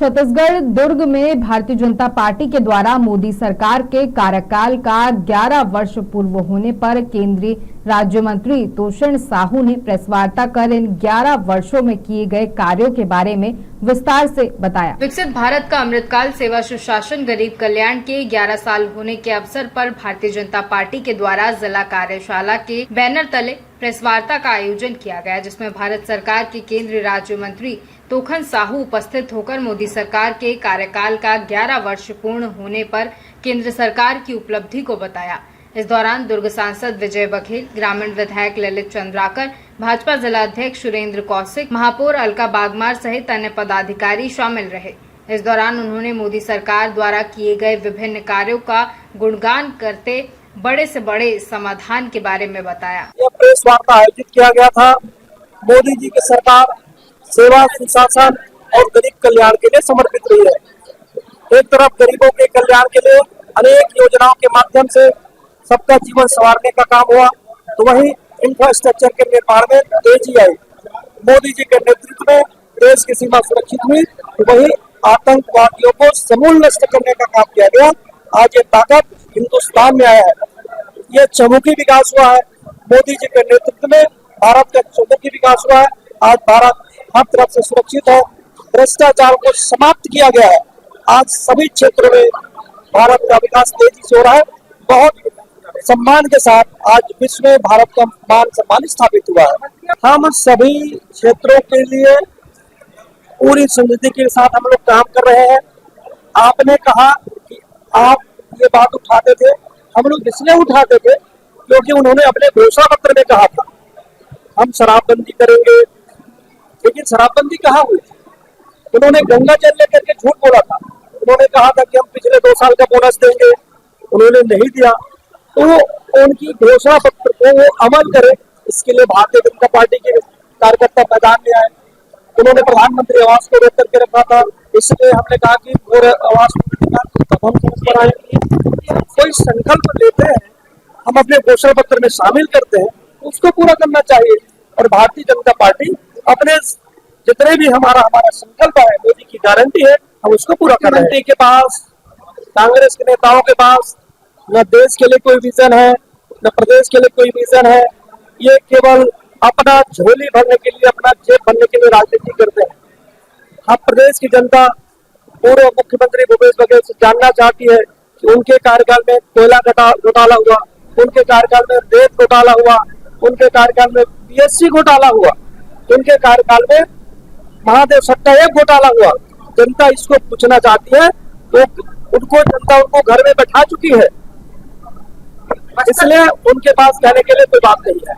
छत्तीसगढ़ दुर्ग में भारतीय जनता पार्टी के द्वारा मोदी सरकार के कार्यकाल का 11 वर्ष पूर्व होने पर केंद्रीय राज्य मंत्री तोषण साहू ने प्रेस वार्ता कर इन 11 वर्षों में किए गए कार्यों के बारे में विस्तार से बताया। विकसित भारत का अमृतकाल सेवा सुशासन गरीब कल्याण के 11 साल होने के अवसर पर भारतीय जनता पार्टी के द्वारा जिला कार्यशाला के बैनर तले प्रेस वार्ता का आयोजन किया गया, जिसमें भारत सरकार के केंद्रीय राज्य मंत्री तोखन साहू उपस्थित होकर मोदी सरकार के कार्यकाल का 11 वर्ष पूर्ण होने पर केंद्र सरकार की उपलब्धि को बताया। इस दौरान दुर्ग सांसद विजय बघेल, ग्रामीण विधायक ललित चंद्राकर, भाजपा जिला अध्यक्ष सुरेंद्र कौशिक, महापौर अलका बागमार सहित अन्य पदाधिकारी शामिल रहे। इस दौरान उन्होंने मोदी सरकार द्वारा किए गए विभिन्न कार्यों का गुणगान करते बड़े से बड़े समाधान के बारे में बताया। यह प्रेस वार्ता आयोजित किया गया था। मोदी जी की सरकार सेवा सुशासन और गरीब कल्याण के लिए समर्पित रही है। एक तरफ गरीबों के कल्याण के लिए अनेक योजनाओं के माध्यम से सबका जीवन संवारने का काम हुआ, तो वहीं इंफ्रास्ट्रक्चर के निर्माण में तेजी आई। मोदी जी के नेतृत्व में देश की सीमा सुरक्षित हुई, तो वहीं आतंकवादियों को समूल नष्ट करने का काम किया गया। आज ये ताकत हिंदुस्तान में आया है। ये चहुमुखी विकास हुआ है। मोदी जी के नेतृत्व में भारत का चहुमुखी विकास हुआ है। आज भारत हर तरफ से सुरक्षित है। भ्रष्टाचार को समाप्त किया गया है। आज सभी क्षेत्रों में भारत का विकास तेजी से हो रहा है। बहुत सम्मान के साथ आज विश्व में भारत का मान सम्मान स्थापित हुआ है। हम सभी क्षेत्रों के लिए पूरी समृद्धि के साथ हम लोग काम कर रहे हैं। आपने कहा कि आप ये बात उठाते थे, हम लोग इसलिए उठाते थे क्योंकि उन्होंने अपने घोषणा पत्र में कहा था हम शराबबंदी करेंगे, लेकिन शराबबंदी कहाँ हुई? उन्होंने गंगा जल लेकर के झूठ बोला था। उन्होंने कहा था कि हम पिछले 2 साल का बोनस देंगे, उन्होंने नहीं दिया। तो उनकी घोषणा पत्र को वो अमल करे, इसके लिए भारतीय जनता पार्टी के कार्यकर्ता मैदान में आए। उन्होंने प्रधानमंत्री आवास को रोक करके रखा था, इसलिए हमने कहा कि पूरे आवास तब हम पर आए। कोई संकल्प लेते हैं, हम अपने घोषणा पत्र में शामिल करते हैं, उसको पूरा करना चाहिए। और भारतीय जनता पार्टी अपने जितने भी हमारा संकल्प है, मोदी की गारंटी है, हम उसको पूरा कर रहे हैं। के पास, कांग्रेस के नेताओं के पास न देश के लिए कोई विजन है, न प्रदेश के लिए कोई विजन है। ये केवल अपना झोली भरने के लिए, अपना जेब भरने के लिए राजनीति करते हैं। हम प्रदेश की जनता पूर्व मुख्यमंत्री भूपेश बघेल से जानना चाहती है कि उनके कार्यकाल में कोयला घोटाला हुआ, उनके कार्यकाल में रेत घोटाला हुआ, उनके कार्यकाल में पीएससी घोटाला हुआ, उनके कार्यकाल में महादेव सट्टाएक घोटाला हुआ। जनता इसको पूछना चाहती है, तो जनता उनको घर में बैठा चुकी है, इसलिए उनके पास कहने के लिए कोई बात नहीं है।